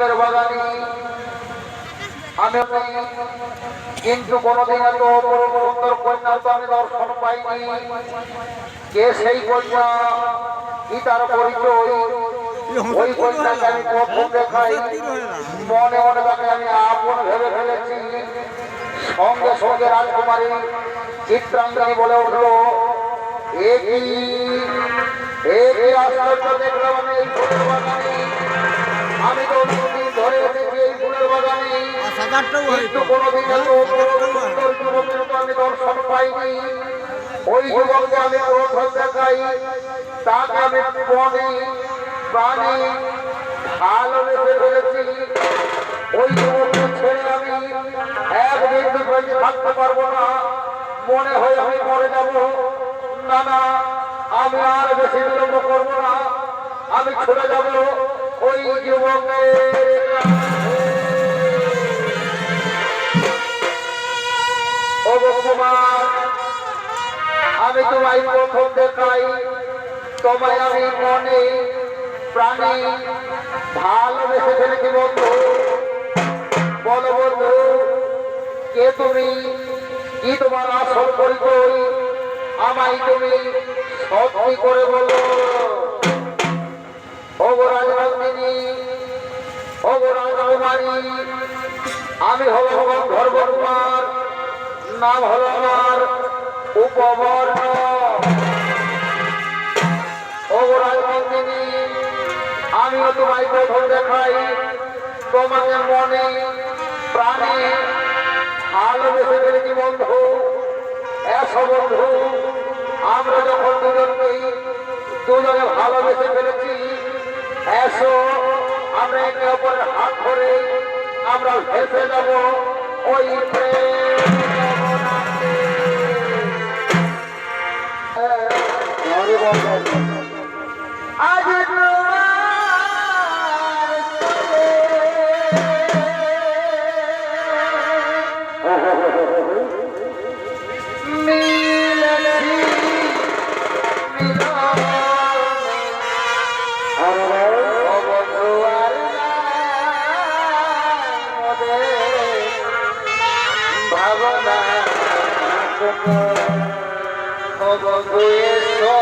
ফুলের বাগানে আমি কিন্তু কোনোদিন এত সুন্দর কন্যা তো আমি দর্শন পাইনি। কে সেই কন্যা, কি তার পরিচয়? ওই কন্যাকে আমি প্রথম দেখাই মনে মনে তাকে আমি আপন ভেবে ফেলেছি। সঙ্গে সঙ্গে রাজকুমারী চিত্রাঙ্গনী বলে উঠলো, এ কি আশ্চর্য দেখলাম আমি এই ফুলের বাগানে। আমি তো দুদিন ধরে এসেছি এই ফুলের বাগানে, কিন্তু কোনোদিন এত সুন্দর যুবকের তো আমি দর্শন পাইনি। ওই যুবককে আমি প্রথম দেখাই, তাকে আমি মনে প্রাণে ভালোবেসে ফেলেছি। ওই যুবককে ছেড়ে আমি এক বিন্দু বেঁচে থাকতে পারবো না, মনে হয় আমি মরে যাব। না না, আমি আর বেশি বিলম্ব করবো না, আমি ছুটে যাব ওই যুবকের। ও ভগবান, আমি তোমায় প্রথম দেখাই, তোমায় আমি মনে প্রাণে ভালোবেসে ফেলেছি। বন্ধু, বলো বন্ধু, কে তুমি? কি তোমার আসল পরিচয়? আমায় তুমি সত্যি করে বলো। ও গো রাজরাজনী, ও গো রাজকুমারী, আমি হলো গন্ধর্বকুমার, নাম হলো আমার উপবর্ণ। ও গো রাজরাজনী, আমিও তোমায় প্রথম দেখাই, তোমাকে মনে প্রাণে ভালোবেসে ফেলেছি। বন্ধু, এসো বন্ধু, আমরা যখন দুজনে ভালোবেসে ফেলেছি, এসো আমরা একে অপরের হাত ধরে আমরা ভেসে যাব ওই আজ ভাবনা বন্ধু এসো।